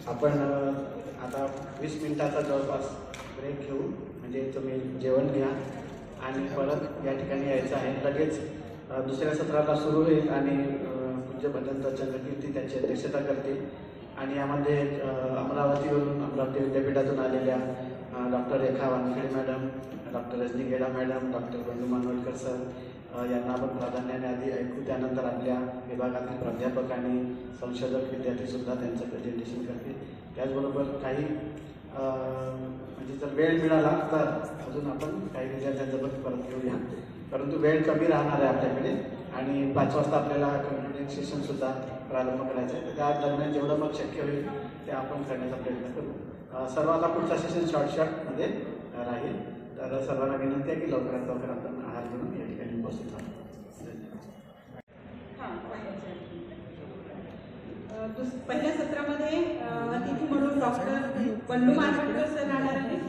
आपण आता 20 मिनिटाचा जवळपास ब्रेक घेऊ, म्हणजे तुम्ही जेवण घ्या आणि परत या ठिकाणी यायचं आहे. लगेच दुसऱ्या सत्राला सुरू होईल आणि पूज्य भदंत चंद्रकीर्ती त्याची अध्यक्षता करतील. आणि यामध्ये अमरावती विद्यापीठातून आलेल्या doctor Rekha Wankhede madam, doctor Rajni Geda madam, doctor Bandu Manwalkar sir यांना आपण प्राधान्याने आधी ऐकू. त्यानंतर आपल्या विभागातील प्राध्यापक आणि संशोधक विद्यार्थीसुद्धा त्यांचं प्रेझेंटेशन करतील. त्याचबरोबर काही म्हणजे जर वेळ मिळाला तर अजून आपण काही विद्यार्थ्यांचं परत घेऊया, परंतु वेळ कमी राहणार आहे आपल्याकडे आणि 5 वाजता आपल्याला कम्युनिकेशन सेशनसुद्धा प्रारंभ करायचा आहे. तर त्या दरम्यान जेवढं मग शक्य होईल ते आपण करण्याचा प्रयत्न करू. सर्वांना पुढचा सेशन शॉर्टमध्ये राहील. तर सर्वांना विनंती आहे की लवकरात लवकर आपण आहार घेऊन या ठिकाणी उपस्थित व्हा. पहिल्या सत्रामध्ये अतिथी म्हणून डॉक्टर बंडू मानवलकर सर राहणार आहेत,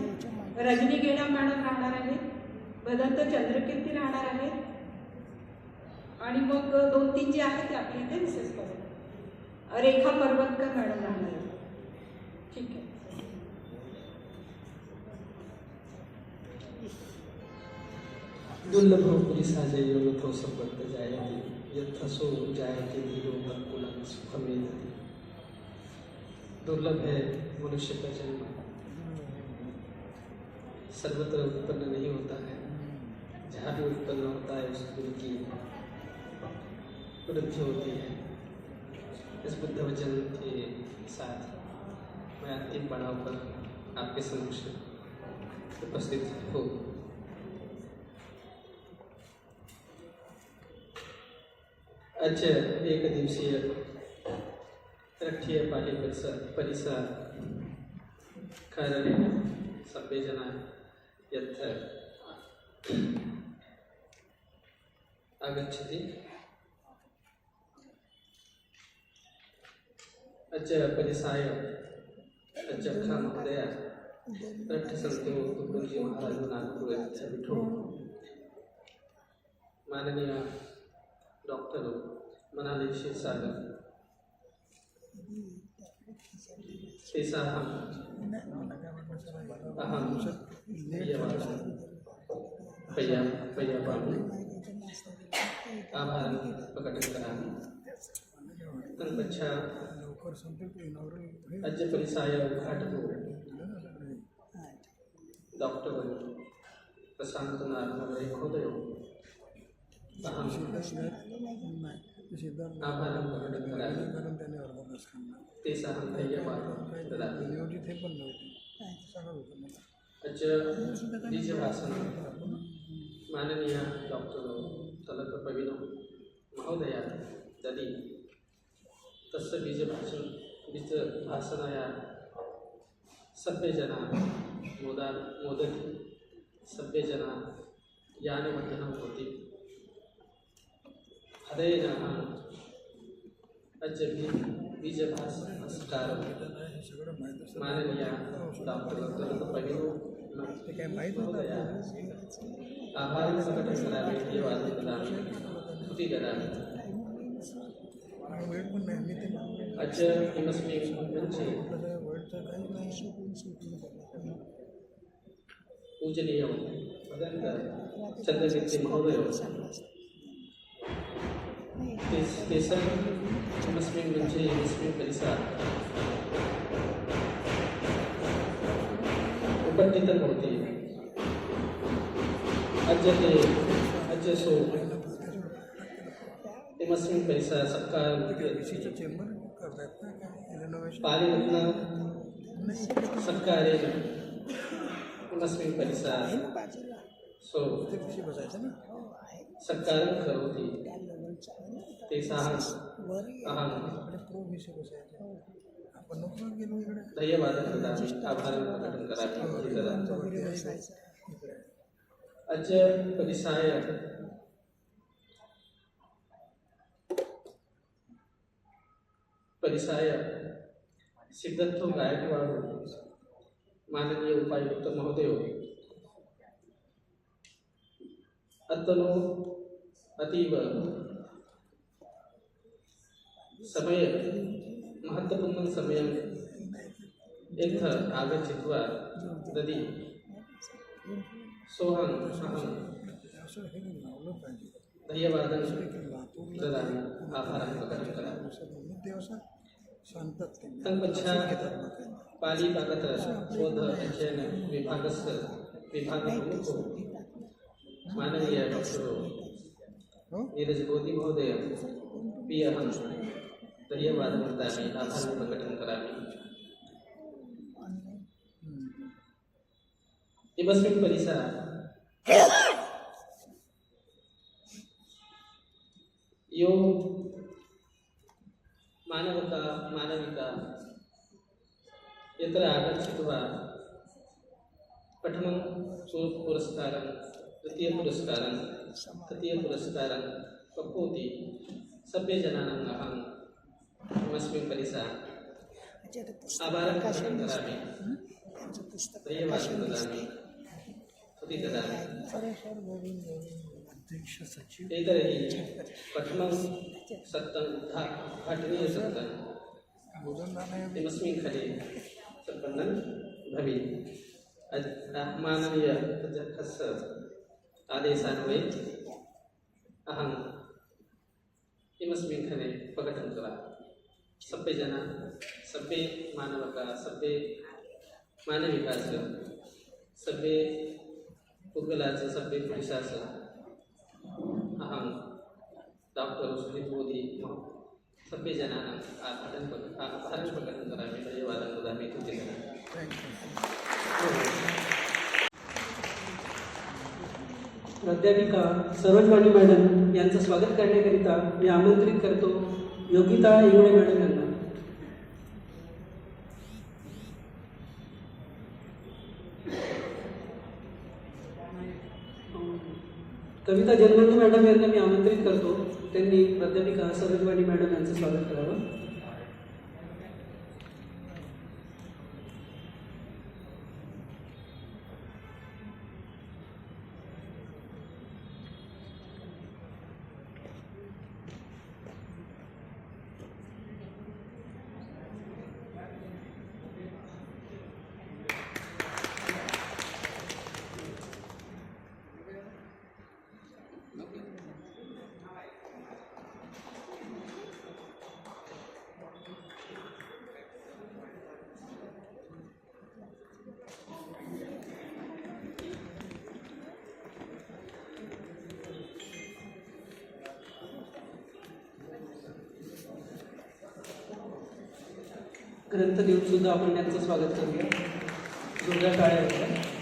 रजनी गेडा मॅडम राहणार आहेत, भदंत चंद्रकीर्ती राहणार आहेत आणि मग 2-3 जे आहेत ते आपल्या इथे रिसेस करू. रेखा पर्वतकर मॅडम राहणार आहेत. ठीक आहे. दुर्लभ पुलिसा जयो नथो संपत्त जायते यथसो जायते धीरो तत्कुलं सुखमेधति। दुर्लभ है मनुष्य का जन्म, सर्वत्र उत्पन्न नहीं होता है। जहाँ भी उत्पन्न होता है उस गुरु की वृद्धि होती है। इस बुद्ध वचन के साथ मैं अंतिम पड़ाव पर आपके समक्ष उपस्थित हूँ। आजच्या एक दिवसीय राष्ट्रीय पाली परिसर कार्यालय सर्वे जना यत्र आगच्छति। अद्य परिसाय अध्यक्ष महोदय रक्षसंतो तुकुंजी महाराज नागपुर माननीय डॉक्टर मनाली क्षीरसागर तेषाम् अहं पय्यापामि आभारं प्रकटं करोमि। तन्पश्चात् अद्य परिसाय उद्घाटनं डॉक्टर प्रशांत नारायण महोदय अहं आभारं प्रकटं करोमि। तेषां धन्यवादं ददामि। अद्य बीजभाषणं माननीय डॉक्टर तलकप्रवीण महोदय ददि। तस्य बीजभाषणाय सर्वे जनाः मोदति, सर्वे जनाः ज्ञानवर्धनं भवति। हरेण अद्य बीजभाषणकारं माननीय डॉक्टर तलकप्रवीण महोदय आभारं प्रकटं करोमि, धन्यवादं ददामि, स्तुतिं ददामि। अद्य इमस्मिन् मञ्चे पूजनीय भदंत चंद्रकीर्ति महोदय तेषामस्मिन् मञ्चे यस्मिन् परिसरे उपस्थितं भवति। अद्य सो इमस्मिन् परिसरे पालिरत्न सर्वकारेण इमस्मिन् परिसरे सो सर्वकारं करोति। तेषाम् अहं धन्यवादं ददामि, आभारं प्रकटं करोमि। अद्य परिसाय सिद्धत्व गायकवाड माननीय उपायुक्त महोदय अतनो अतीव समय महत्वपूर्ण समय एथ आगच्छित्वा ददि सोहं अहं धन्यवादं ददामि आभारं प्रकटं करोमि तत्पश्चात् पालिपाकत्र शोध अध्ययन विभागस्य विभागप्रमुखो माननीय डॉक्टर नीरज बोधी महोदय पि अहं धन्यवादं ददामि आभारं प्रकटं करोमि इमस्मिन् परिसरे यो मानवता मानविका यत्र आगच्छित्वा प्रथमं पुरस्कारं द्वितीयपुरस्कारं तृतीयपुरस्कारं प्राप्नोति सर्वे जनानाम् अहम् अस्मिन् परिसरे आभारं प्रकटं करोमि धन्यवादं ददामि स्तुतिं ददामि एतर्हि प्रथमं सत्रं उद्घाटनीयसत्रम् इमस्मिन् खले सम्पन्नं भवेत् माननीय अध्यक्षस्य आदेशान्वये अहम् इमस्मिन् खले प्रकटं करोमि सर्वे जनाः सर्वे मानवकाः सर्वे मानविकाः सर्वे पुद्गलाः सर्वे पुरुषाः अहं डॉक्टर सुनील मोदी सर्वे जनानाम् आभारं प्रकटं करोमि धन्यवादं ददामि प्राध्यापिका सरोजवाणी मॅडम यांचं स्वागत करण्याकरिता मी आमंत्रित करतो योगिता इंगळे मॅडम यांना. कविता जन्मंडू मॅडम यांना मी आमंत्रित करतो, त्यांनी प्राध्यापिका सरोजवाणी मॅडम यांचं स्वागत करावं. ग्रंथ देऊन सुद्धा आपण त्यांचं स्वागत करूया. जोरदार टाळ्या होत्या.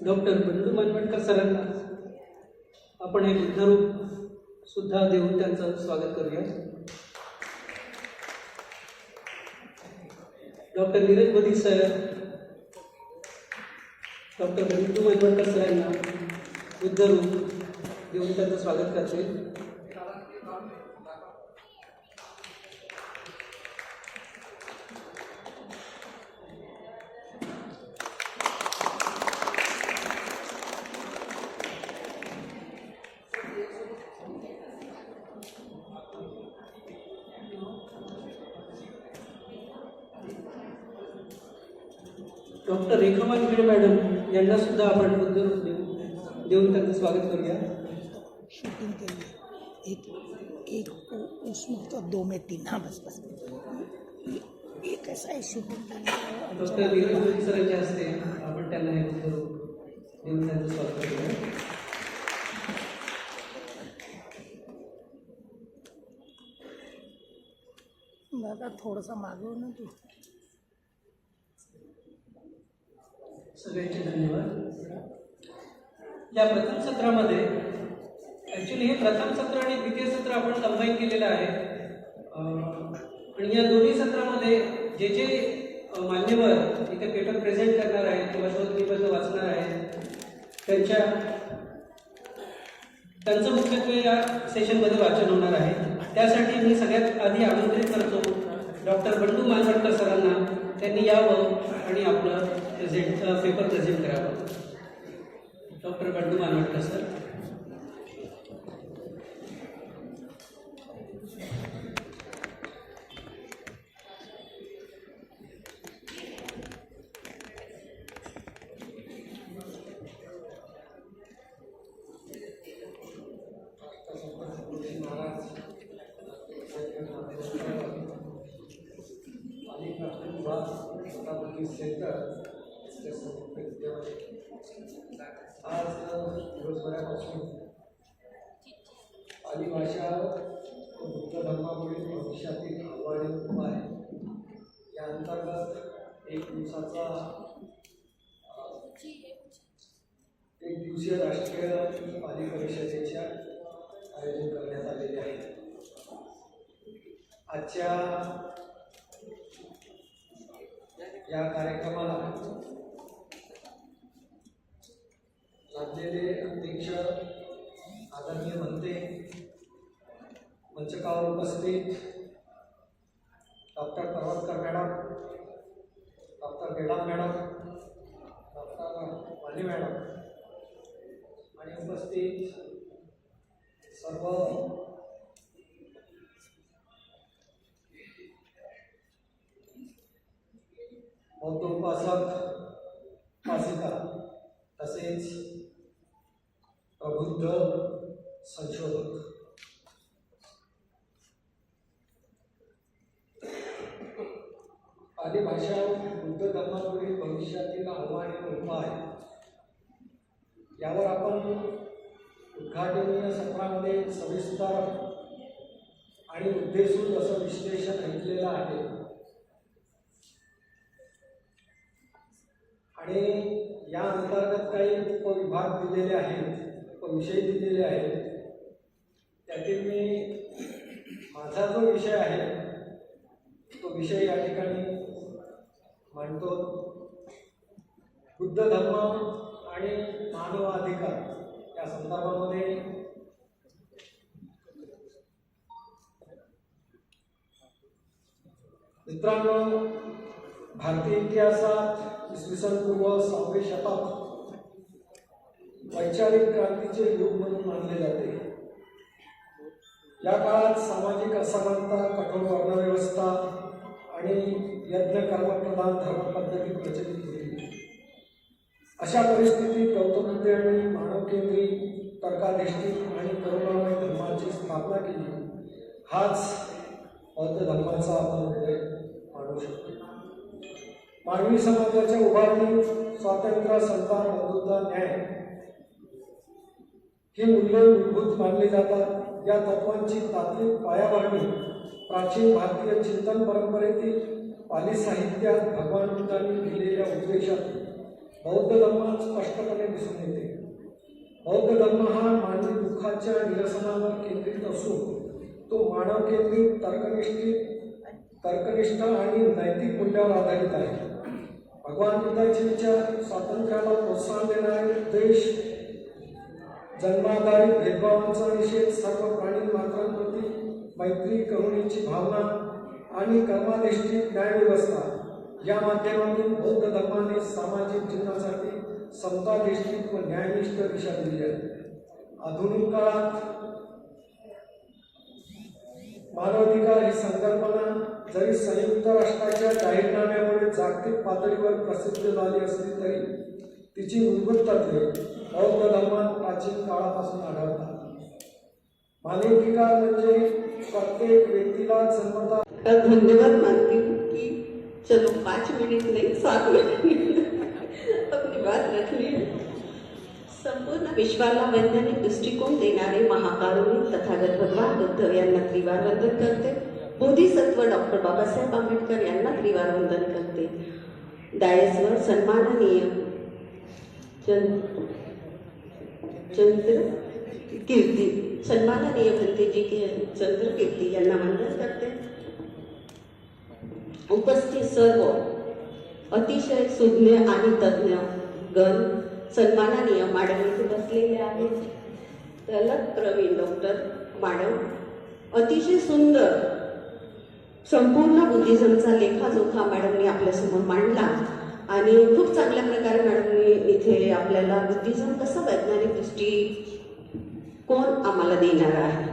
डॉक्टर बंडू मानवटकर सरांना आपण एक बुद्धरूप सुद्धा देऊन त्यांचं स्वागत करूया. Doctor Neeraj Bodhi sir doctor Bandu Manwatkar सरांना बुद्धरूप देऊन त्यांचं स्वागत करते. डॉक्टर रेखा भिडे मॅडम यांना सुद्धा आपण बुद्धरूप देऊन त्यांचं स्वागत करूया. शूटिंग के लिए एक उसमें तो 2 में 3. हाँ बस ये कैसा है शूटिंग के लिए. डॉक्टर नीरज बोधी सरांच्या हस्ते आपण त्यांना हे बुद्धरूप देऊन त्यांचं स्वागत करूया. दादा थोडासा मागव ना तू. सगळ्यांचे धन्यवाद. या प्रथम सत्रामध्ये ॲक्च्युली हे प्रथम सत्र आणि द्वितीय सत्र आपण कंबाईन केलेलं आहे. आणि या दोन्ही सत्रामध्ये जे जे मान्यवर इथे पेपर प्रेझेंट करणार आहेत किंवा शोध निबंध वाचणार आहेत त्यांचं मुख्यत्वे या सेशनमध्ये वाचन होणार आहे. त्यासाठी मी सगळ्यात आधी आमंत्रित करतो डॉक्टर बंडू मालवणकर सरांना. त्यांनी यावं आणि आपलं पेपर प्रेझेंट करावं. Doctor Bandu Malvankar sir. आज दिवसभरापासून पाली भाषा व बुद्ध धर्मापुढील भविष्यातील आव्हाने उपाय या अंतर्गत एक दिवसीय राष्ट्रीय पाली परिषदेचे आयोजन करण्यात आलेले आहे. आजच्या या कार्यक्रमाला लाभलेले अध्यक्ष आदरणीय म्हणते, मंचकावर उपस्थित doctor Parvatkar madam, doctor Gedam madam, doctor वाली मॅडम आणि उपस्थित सर्व बौद्ध उपासक उपासिका तसेच प्रबुद्ध संशोधक. पाली भाषा बुद्ध धर्मापुढील भविष्यातील आव्हाने व उपाय यावर आपण उद्घाटनीय सत्रामध्ये सविस्तर आणि उद्देशून असं विश्लेषण ऐकलेलं आहे. आणि या अंतर्गत काही उपविभाग दिलेले आहेत, उपविषय दिलेले आहेत. त्यातील मी माझा जो विषय आहे तो विषय या ठिकाणी मांडतो. बुद्ध धर्म आणि मानवाधिकार या संदर्भामध्ये मित्रांनो, भारतीय इतिहासात इसवी सन पूर्व 6वे शतक वैचारिक क्रांतीचे युग म्हणून मानले जाते. या काळात सामाजिक असमानता, कठोर वर्णव्यवस्था आणि यज्ञ कर्मप्रधान धर्मपद्धती प्रचलित होती. अशा परिस्थितीत गौतम बुद्ध यांनी मानवकेंद्री, तर्काधिष्ठित आणि करुणामय धर्माची स्थापना केली. हाच बौद्ध धर्माचा आपण उदय मानू शकतो. मानवी समाजाच्या उभारणीत स्वातंत्र्य, संतान, बंधुता, न्याय ही मूल्ये मूलभूत मानली जातात. या तत्वांची तात्विक पायाभरणी प्राचीन भारतीय चिंतन परंपरेतील पाली साहित्यात भगवान बुद्धांनी दिलेल्या उपदेशात बौद्ध धर्मात स्पष्टपणे दिसून येते. बौद्ध धर्म हा मानवी दुःखाच्या निरसनावर केंद्रित असून तो मानव केंद्रित, तर्कनिष्ठ आणि नैतिक मूल्यावर आधारित आहे. भगवान बुद्धांचे विचार स्वातंत्र्याला प्रोत्साहन देणारे उद्देश, जन्माधारित भेदभावांचा निषेध, सर्व प्राणी मात्रांप्रती मैत्री, करुणेची भावना आणि कर्माधिष्ठित न्यायव्यवस्था या माध्यमातून बौद्ध धर्माने सामाजिक जीवनासाठी समताधिष्ठित व न्यायनिष्ठ दिशा दिली आहे. आधुनिक काळात मानवाधिकार ही संकल्पना जरी संयुक्त राष्ट्राच्या जाहीरनाम्यामुळे जागतिक पातळीवर प्रसिद्ध झाली असली तरी तिची मूलभूत तत्वे बौद्ध धर्मात प्राचीन काळापासून आढळतात. मानवाधिकार म्हणजे प्रत्येक व्यक्तीला जन्मता. धन्यवाद मानती हूँ कि चलो 5 मिनट नहीं 7 मिनट अपनी बात रख ली. संपूर्ण विश्वाला वैज्ञानिक दृष्टिकोन देणारे महाकारुणिक तथागत भगवान बुद्ध यांना त्रिवार वंदन करते. बोधिसत्व डॉक्टर बाबासाहेब आंबेडकर यांना त्रिवार वंदन करते. डायसवर सन्माननीय सन्माननीय भंतेजी चंद्र कीर्ती यांना वंदन करते. उपस्थित सर्व अतिशय सुज्ञ आणि तज्ञ गण, सन्माननीय मॅडम इथे बसलेले आहेत. तलत प्रवीण डॉक्टर मॅडम अतिशय सुंदर संपूर्ण बुद्धिझमचा लेखाजोखा मॅडमने आपल्यासमोर मांडला आणि खूप चांगल्या प्रकारे मॅडमने इथे आपल्याला बुद्धिझम कसं वैज्ञानिक दृष्टिकोन आम्हाला देणार आहे.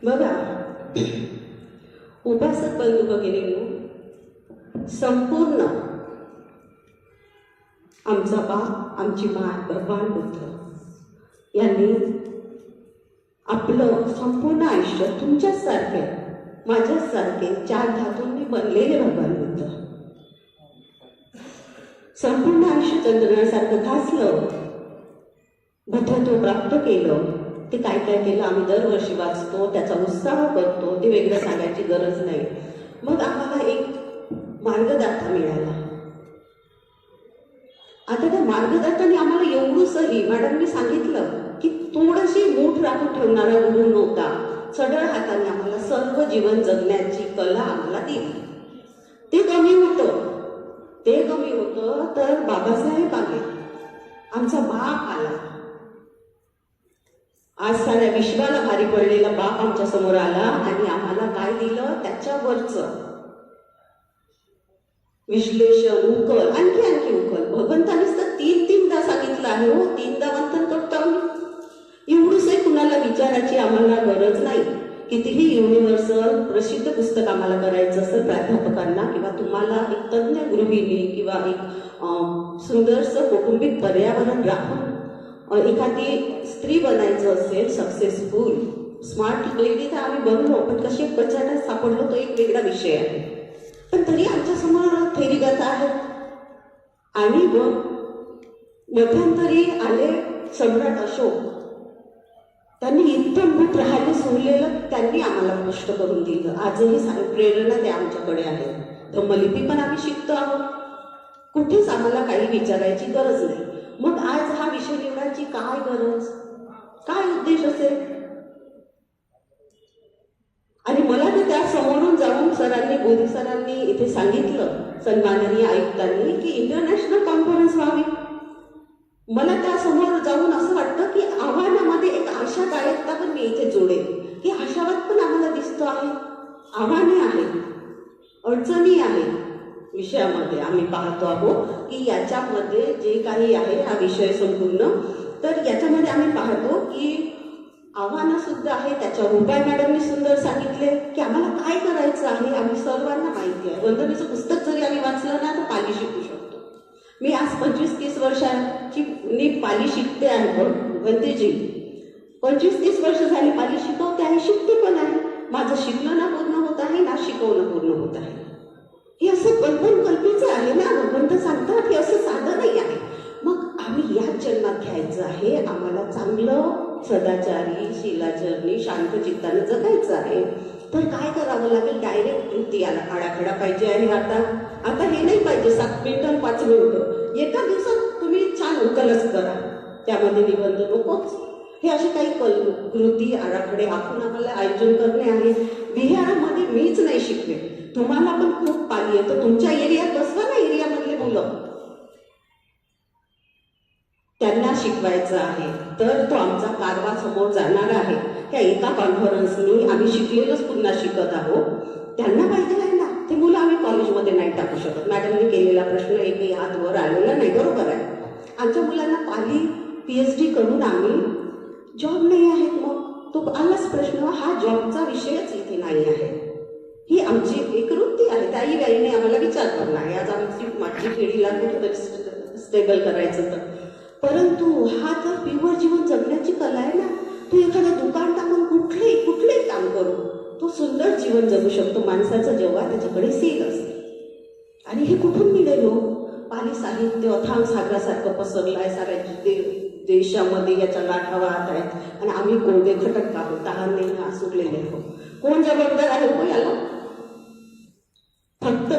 बघा, उपासक बंधू भगिनींनो, संपूर्ण आमचा बाप, आमची माय भगवान बुद्ध यांनी आपलं संपूर्ण आयुष्य तुमच्याचसारखे, माझ्याचसारखे 4 धातूंनी बनलेले भगवान बुद्ध संपूर्ण आयुष्य चंद्रनासारखं घासलं, बुद्धत्व प्राप्त केलं. ते काय काय केलं आम्ही दरवर्षी वाचतो, त्याचा उत्साह करतो, ते वेगळं सांगायची गरज नाही. मग आम्हाला एक मार्गदाता मिळाला. आता त्या मार्गदाताने आम्हाला एवढंसही मॅडमनी सांगितलं की थोडीशी मूठ राखून ठेवणारा गुरु नव्हता. सढळ हाताने आम्हाला सर्व जीवन जगण्याची कला आम्हाला दिली. ते कमी होतं तर बाबासाहेब आले, आमचा बाप आला. आज साऱ्या विश्वाला भारी पडलेला बाप आमच्या समोर आला आणि आम्हाला काय दिलं, त्याच्यावरचं विश्लेषण, उकल, आणखी उकल. भगवंतानेच तर 3-3दा सांगितलं आहे हो, 3दा मंथन करतो आम्ही. एवढंच कुणाला विचारायची आम्हाला गरज नाही. कितीही युनिव्हर्सल प्रसिद्ध पुस्तक आम्हाला करायचं असेल प्राध्यापकांना किंवा तुम्हाला एक तज्ञ गृहिणी किंवा एक सुंदरसं कौटुंबिक पर्यावरण राखून एखादी स्त्री बनायचं असेल, सक्सेसफुल स्मार्ट लेडी, तर आम्ही बनलो. पण कशी पचाटात सापडलो तो एक वेगळा विषय आहे. पण तरी आमच्यासमोर थेरीगाथा आहेत. आणि मग मध्यंतरी आले सम्राट अशोक. त्यांनी इतकं भूत राहायला सोडलेलं त्यांनी आम्हाला कष्ट करून दिलं. आजही सारे प्रेरणा ते आमच्याकडे आहे. धम्मलिपी पण आम्ही शिकतो आहोत. कुठेच आम्हाला काही विचारायची गरज नाही. मग आज हा विषय निवडायची काय गरज, काय उद्देश असेल? आणि मला तर त्या समोरून जाऊन सरांनी, बोधी सरांनी इथे सांगितलं, सन्माननीय आयुक्तांनी, की इंटरनॅशनल कॉन्फरन्स व्हावी. मला त्या समोर जाऊन असं वाटतं की आव्हानामध्ये एक आशादायकता पण मी इथे जोडेल, की आशावाद पण आम्हाला दिसतो आहे. आव्हाने आहेत, अडचणी आहेत विषयामध्ये. आम्ही पाहतो आहोत की याच्यामध्ये जे काही आहे हा विषय संपूर्ण, तर याच्यामध्ये आम्ही पाहतो की आव्हानं सुद्धा आहे. त्याच्यावर उपाय मॅडमनी सुंदर सांगितले की आम्हाला काय करायचं आहे. आम्ही सर्वांना माहिती आहे. वंदनीचं पुस्तक जरी आम्ही वाचलं ना तर पाली शिकू शकतो. मी आज 25-30 वर्षाची मी पाली शिकते आहे. वंदेजी 25-30 वर्ष झाली पाली शिकवते आहे, शिकते पण आहे. माझं शिकणं ना पूर्ण होत आहे, ना शिकवणं पूर्ण होत आहे. हे असं कल्पीचं आहे ना. भगवंत सांगतात हे असं साधं नाही आहे. मग आम्ही याच जन्मात घ्यायचं आहे. आम्हाला चांगलं सदाचारी, शीलाचरणी, शांत चित्तानं जगायचं आहे. तर काय करावं लागेल? डायरेक्ट कृती आराखडा पाहिजे आहे. आता हे नाही पाहिजे 7 मिनिटं 5 मिनिटं. एका दिवसात तुम्ही छान उकलच करा, त्यामध्ये निबंध नकोच. हे असे काही कृती आराखडे आखून आम्हाला आयोजन करणे आहे. बिहारमध्ये मीच नाही शिकले, तुम्हाला पण खूप पाली येतं. तुमच्या एरियात बसवा ना, एरियामधले मुलं, त्यांना शिकवायचं आहे. तर तो आमचा कारवा समोर जाणार आहे. त्या एका कॉन्फरन्सनी आम्ही शिकलेलंच पुन्हा शिकत आहोत. त्यांना पाहिजे आहे ना, ते मुलं आम्ही कॉलेजमध्ये नाही टाकू शकत. मॅडमने केलेला प्रश्न एकही हात वर आलेला नाही. बरोबर आहे. आमच्या मुलांना पाली PhD करून आम्ही जॉब नाही आहेत. मग तो आलाच प्रश्न. हा जॉबचा विषयच इथे नाही आहे. ही आमची एक वृत्ती आहे. त्याही वेळीने आम्हाला विचार करणार आहे. आज माझी पिढीला कुठेतरी स्टेबल करायचं तर. परंतु हा तर प्युअर जीवन जगण्याची कला आहे ना. तो एखादा दुकान टाकून कुठलेही काम करू, तो सुंदर जीवन जगू शकतो माणसाचं, जेव्हा त्याच्याकडे सील असते. आणि हे कुठून मिळेल हो? पाली साहित्य अथांग सागरासारखं पसरलं आहे साऱ्या देशामध्ये. याच्या गाठा वाहत आहेत आणि आम्ही कोरडे खटक आहोत, तहानने आसुरलेले आहोत. कोण जबाबदार आहे हो याला? फक्त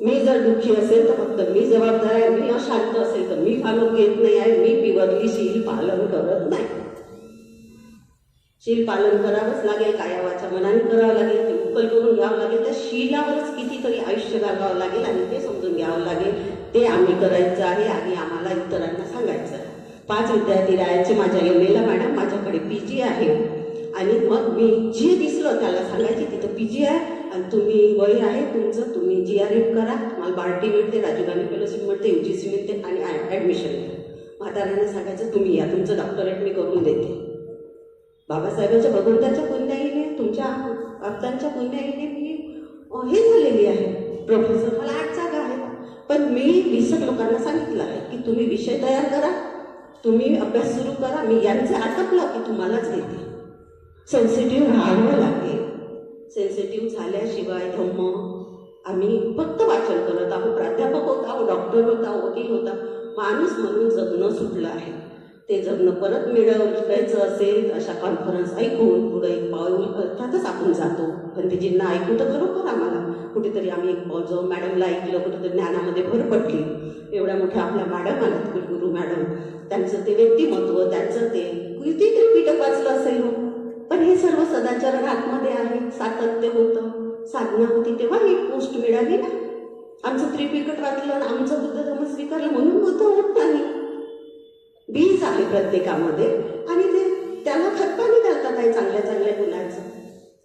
मी जर दुःखी असेल तर फक्त मी जबाबदार आहे. मी अशांत असेल तर मी फालून घेत नाही आहे. मी पिवरली शील पालन करत नाही. शील पालन करावंच लागेल, कायावाच्या मनाने करावं लागेल, ते उकल करून घ्यावं लागेल. त्या शीलावरच कितीतरी आयुष्य घालवावं लागेल आणि ते समजून घ्यावं लागेल ते आम्ही करायचं आहे आणि आम्हाला इतरांना सांगायचं आहे. 5 विद्यार्थी राहायचे माझ्या एम.एला मॅडम, माझ्याकडे PG आहे. आणि मग मी जे दिसलं त्याला सांगायची तिथं PG आहे आणि तुम्ही वय आहे तुमचं, तुम्ही GRF करा, तुम्हाला बार्टी मिळते, राजीव गांधी फेलोशिप मिळते, UGC मिळते आणि ॲडमिशन मिळते. म्हाताऱ्यांना सांगायचं तुम्ही या, तुमचं डॉक्टरेट मी करून देते. बाबासाहेबांच्या भगवंताच्या पुण्याईने, तुमच्या आप्तांच्या पुण्याईने मी हे झालेली आहे प्रोफेसर. मला 8 जागा आहेत. पण मी 20 लोकांना सांगितलं आहे की तुम्ही विषय तयार करा, तुम्ही अभ्यास सुरू करा, मी यांचं आटपलं की तुम्हालाच देते. सेन्सिटिव्ह राहावं लागेल. सेन्सिटिव्ह झाल्याशिवाय धम्म आम्ही फक्त वाचन करत आहोत. प्राध्यापक होता, डॉक्टर होता, वकील होता, माणूस म्हणून जगणं सुटलं आहे. ते जगणं परत मिळवायचं असेल अशा कॉन्फरन्स ऐकून पुढे एक पाऊल अर्थातच आपण जातो. पण ते जिंना ऐकून तर खरोखर आम्हाला कुठेतरी आम्ही एक पाऊल जाऊन मॅडमला ऐकलं, कुठेतरी ज्ञानामध्ये भर पडली. एवढ्या मोठ्या आपल्या मॅडम आल्यात, गुरु मॅडम, त्यांचं ते व्यक्तिमत्व, त्यांचं ते कितीतरी पीठक वाचलं असेल हो. पण हे सर्व सदाचरण आतमध्ये आहे, सातत्य होतं, साधना होती, तेव्हा ही पोस्ट मिळाली ना. आमचं त्रिपिटक वाचलं आणि आमचं बुद्ध धर्म स्वीकारलं म्हणून बुद्ध होत नाही. बीज आहे प्रत्येकामध्ये आणि ते त्याला खतपाणी घालतात आहे चांगल्या चांगल्या मुलांचं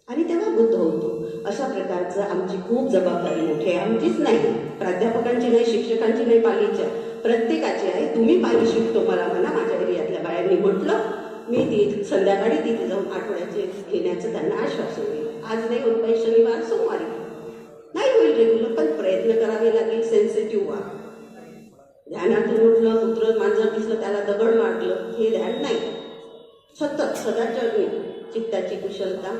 आणि तेव्हा बुद्ध होतो. अशा प्रकारचं आमची खूप जबाबदारी मोठी आहे. आमचीच नाही, प्राध्यापकांची नाही, शिक्षकांची नाही, पालीच्या प्रत्येकाची आहे. तुम्ही पाली शिकतो मला म्हणा. माझ्या एरियातल्या बायांनी म्हटलं, मी ती संध्याकाळी तिथे जाऊन आठवड्याचे घेण्याचं त्यांना आश्वासन दिलं. आज नाही होत पाहिजे, शनिवार सोमवारी नाही होईल रेग्युलर, पण प्रयत्न करावे लागेल. सेन्सिटिव्ह व्हा. ध्यानातून उठलं, कुत्रं मांजर दिसलं त्याला दगड मारलं हे ध्यान नाही. सतत सदाचरणी चित्ताची कुशलता,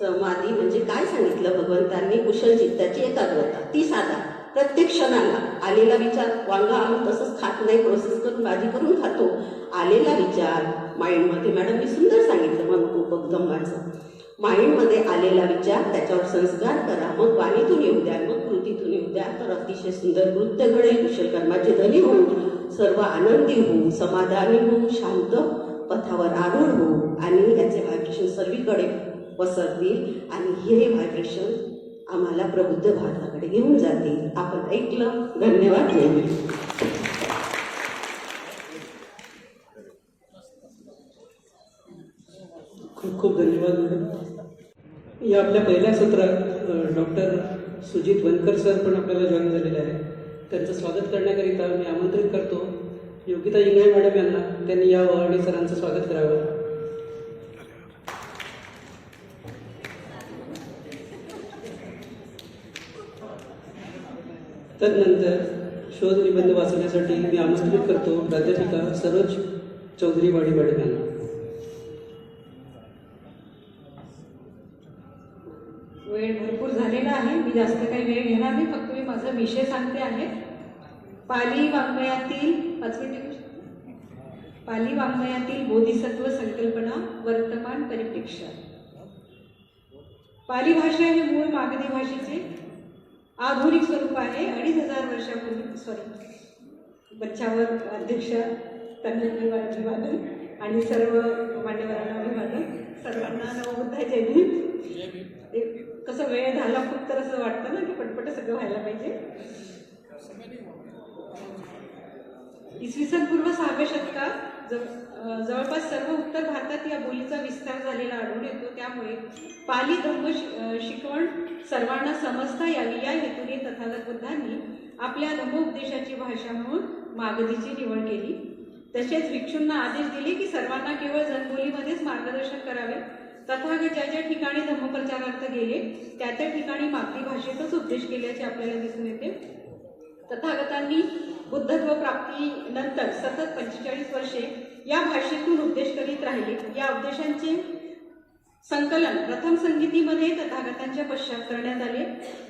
समाधी म्हणजे काय सांगितलं भगवंतांनी, कुशल चित्ताची एकाग्रता. ती साधा प्रत्येक क्षणाला आलेला विचार, वांगा आम्ही तसंच खात नाही, प्रोसेस करून भाजी करून खातो. आलेला विचार माइंडमध्ये, मॅडमनी सुंदर सांगितलं मनोरूपक धम्माचं. माइंडमध्ये आलेला विचार त्याच्यावर संस्कार करा, मग वाणीतून येऊ द्या, मग कृतीतून येऊ द्या, तर अतिशय सुंदर कृत्य घडेल. कुशल कर्माचे धनी होऊ, सर्व आनंदी होऊ, समाधानी होऊ, शांत पथावर आरूढ होऊ आणि याचे व्हायब्रेशन सर्वीकडे पसरतील आणि हे व्हायब्रेशन आम्हाला प्रबुद्ध भारताकडे घेऊन जातील. आपण ऐकलं. धन्यवाद. खूप खूप धन्यवाद मॅडम. या आपल्या पहिल्या सत्रात डॉक्टर सुजित वनकर सर पण आपल्याला जॉईन झालेले आहे. त्यांचं स्वागत करण्याकरिता मी आमंत्रित करतो योगिता इंगळे मॅडम यांना. त्यांनी यावं आणि सरांचं स्वागत करावं. तदनंतर शोध निबंध वाचण्यासाठी मी आमंत्रित करतो प्राध्यापिका सरोज चौधरीवाडी मॅडम यांना. वेळ भरपूर झालेला आहे, मी जास्त काही वेळ घेणार नाही. फक्त मी माझा विषय सांगते आहे. पाली वाङ्मयातील 5 मिनिटे. पाली वाङ्मयातील बोधिसत्व संकल्पना वर्तमान परिप्रेक्ष्य. पाली भाषा हे मूळ मागधी भाषेचे आधुनिक स्वरूप आहे. 2500 वर्षापूर्वी बच्चावर अध्यक्ष त्यांना अभिवादन आणि सर्व मान्यवरांना अभिवादन. सर्वांना नवबुद्ध जय भीम. कसं वेळ झाला खूप, तर असं वाटतं ना की पटपट सगळं व्हायला पाहिजे. इसवी सन पूर्व 6व्या शतकात जवळपास सर्व उत्तर भारतात या बोलीचा विस्तार झालेला आढळून येतो. त्यामुळे पाली धम्म शिकवण सर्वांना समजता यावी या हेतूने तथागत बुद्धांनी आपल्या धम्मोपदेशाची भाषा म्हणून मागधीची निवड केली. तसेच भिक्षूंना आदेश दिले की सर्वांना केवळ जनबोलीमध्येच मार्गदर्शन करावे. तथागत ज्या ज्या ठिकाणी धम्मप्रचारार्थ गेले त्या त्या ठिकाणी मागधी भाषेतच उपदेश केल्याचे आपल्याला दिसून येते. तथागतांनी बुद्धत्व प्राप्तीनंतर सतत 45 वर्षे या भाषेतून उपदेश करीत राहिले. या उपदेशांचे संकलन प्रथम संगीतीमध्ये तथागतांच्या पश्चात करण्यात आले.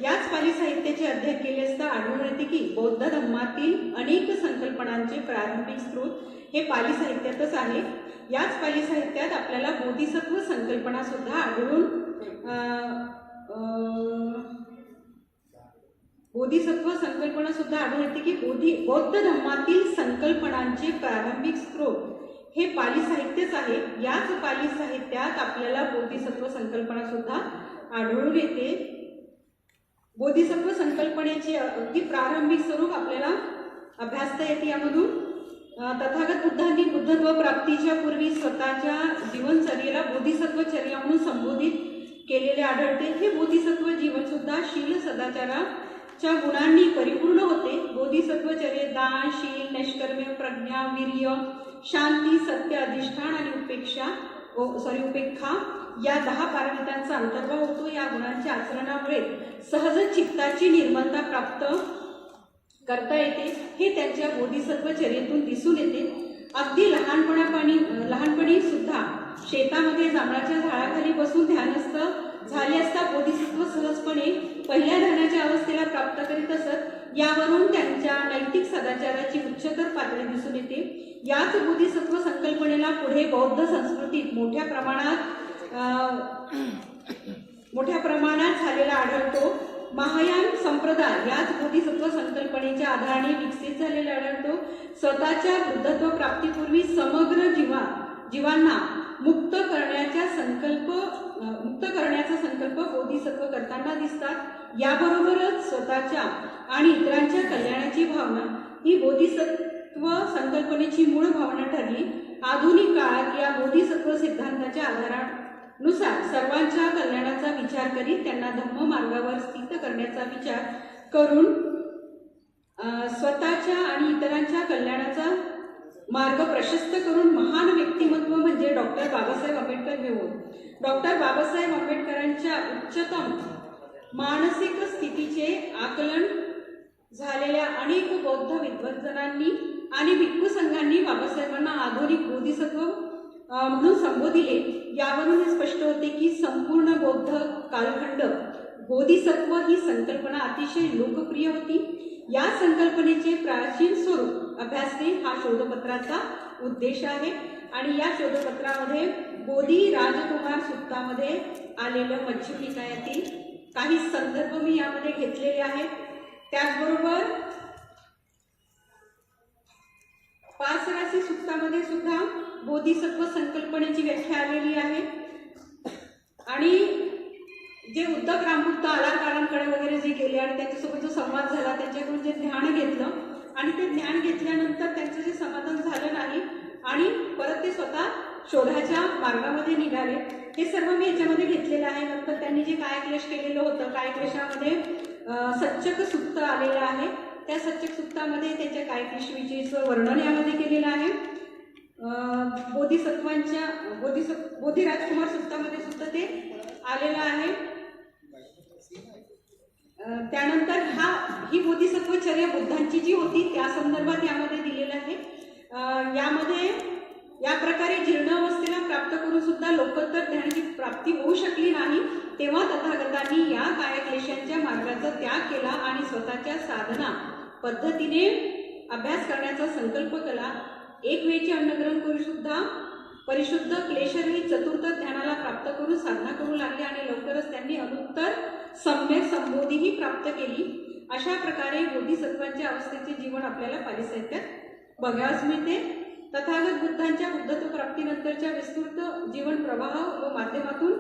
याच पाली साहित्याचे अध्ययन केले असता आढळून येते की बौद्ध धम्मातील अनेक संकल्पनांचे प्रारंभिक स्रोत हे पाली साहित्यातच आहे. याच पाली साहित्यात आपल्याला बोधिसत्व संकल्पना सुद्धा आढळून येते की बौद्ध धम्मातील संकल्पनांचे प्रारंभिक स्रोत हे पाली साहित्यच आहे. याच पाली साहित्यात आपल्याला बोधिसत्व संकल्पना सुद्धा आढळून येते. बोधिसत्व संकल्पनेचे अगदी प्रारंभिक स्वरूप आपल्याला अभ्यासता येते यामधून. तथागत बुद्धांनी बुद्धत्व प्राप्तीच्या पूर्वी स्वतःच्या जीवनचर्येला बोधिसत्वचर्या म्हणून संबोधित केलेले आढळते. हे बोधिसत्व जीवन सुद्धा शील सदाचाराच्या गुणांनी परिपूर्ण होते. बोधिसत्वचर्ये दान, शील, नैष्कर्म्य, प्रज्ञा, वीर्य, शांती, सत्य, अधिष्ठान आणि उपेक्षा या 10 पारमितांचा अंतर्भाव होतो. या गुणांच्या आचरणामुळे सहज चित्ताची निर्मलता प्राप्त करता येते. हे त्यांच्या बोधिसत्वचर्येतून दिसून येते. अगदी लहानपणी सुद्धा शेतामध्ये जांभळाच्या झाडाखाली बसून ध्यानस्थ झाले असता बोधिसत्व सहजपणे पहिल्या ध्यानाच्या अवस्थेला प्राप्त करीत असत. यावरून त्यांच्या नैतिक सदाचाराची उच्चतर पातळी दिसून येते. याच बोधिसत्व संकल्पनेला पुढे बौद्ध संस्कृतीत मोठ्या प्रमाणात झालेला आढळतो. महायान संप्रदाय याच बोधिसत्व संकल्पनेच्या आधाराने विकसित झालेला आढळतो. स्वतःच्या बुद्धत्व प्राप्तीपूर्वी समग्र जीवांना मुक्त करण्याचा संकल्प बोधिसत्व करताना दिसतात. याबरोबरच स्वतःच्या आणि इतरांच्या कल्याणाची भावना ही बोधिसत्व संकल्पनेची मूळ भावना ठरली. आधुनिक काळात या बोधिसत्व सिद्धांताच्या आधारानुसार सर्वांच्या कल्याणाचा विचार करीत त्यांना धम्म मार्गावर स्थित करण्याचा विचार करून स्वतःच्या आणि इतरांच्या कल्याणाचा मार्ग प्रशस्त करून महान व्यक्तिमत्व म्हणजे डॉक्टर बाबासाहेब आंबेडकर हे होत. डॉक्टर बाबासाहेब आंबेडकरांच्या उच्चतम मानसिक स्थितीचे आकलन झालेल्या अनेक बौद्ध विद्वज्जनांनी आणि भिक्खू संघांनी बाबासाहेबांना आधुनिक बोधिसत्व म्हणून संबोधिले. यावरून हे स्पष्ट होते की संपूर्ण बौद्ध कालखंड बोधिसत्व ही संकल्पना अतिशय लोकप्रिय होती. या संकल्पनेचे प्राचीन स्वरूप अभ्यासणे हा शोधपत्राचा उद्देश आहे. आणि या शोधपत्रामध्ये बोधी राजकुमार सुत्तामध्ये आलेलं मच्छी निकायातील काही संदर्भ मी यामध्ये घेतलेले आहेत. त्याचबरोबर पासरासी सुत्तामध्ये सुद्धा बोधिसत्व संकल्पनेची व्याख्या आलेली आहे. आणि जे उद्धव रामभक्त आलाकारांकडे वगैरे जे गेले आणि त्यांच्यासोबत जो संवाद झाला, त्यांच्याकडून जे ज्ञान घेतलं आणि ते ज्ञान घेतल्यानंतर त्यांचं जे समाधान झालं नाही आणि परत ते स्वतः शोधाच्या मार्गामध्ये निघाले, हे सर्व मी याच्यामध्ये घेतलेलं आहे. नंतर त्यांनी जे कायक्लेश केलेलं होतं, कायक्लेशामध्ये सच्चक सुत्त आलेलं आहे. त्या सच्चक सुत्तामध्ये त्यांच्या कायक्लेशविषयीचं वर्णन यामध्ये केलेलं आहे. बोधी राजकुमार सुत्तामध्ये सुद्धा ते आलेलं आहे. त्यानंतर ही बोधिसत्वचर्या बुद्धांची जी होती त्या संदर्भात यामध्ये दिलेलं आहे. यामध्ये या प्रकारे जीर्ण अवस्थेला प्राप्त करून सुद्धा लोकोत्तर ज्ञानाची प्राप्ती होऊ शकली नाही. तेव्हा तथागतांनी या कायक्लेशांच्या मार्गाचा त्याग केला आणि स्वतःच्या साधना पद्धतीने अभ्यास करण्याचा संकल्प केला. एक वेळचे अन्नग्रहण करून सुद्धा परिशुद्ध क्लेशरहित चतुर्थ ध्यानाला प्राप्त करून साधना करू लागले आणि लवकरच त्यांनी अनुत्तर सम्यक संबोधीही प्राप्त केली. अशा प्रकारे बोधिसत्वांच्या अवस्थेचे जीवन आपल्याला पाली साहित्यात बघायला मिळते. तथागत बुद्धांच्या बुद्धत्व प्राप्तीनंतरच्या विस्तृत जीवन प्रवाह व माध्यमातून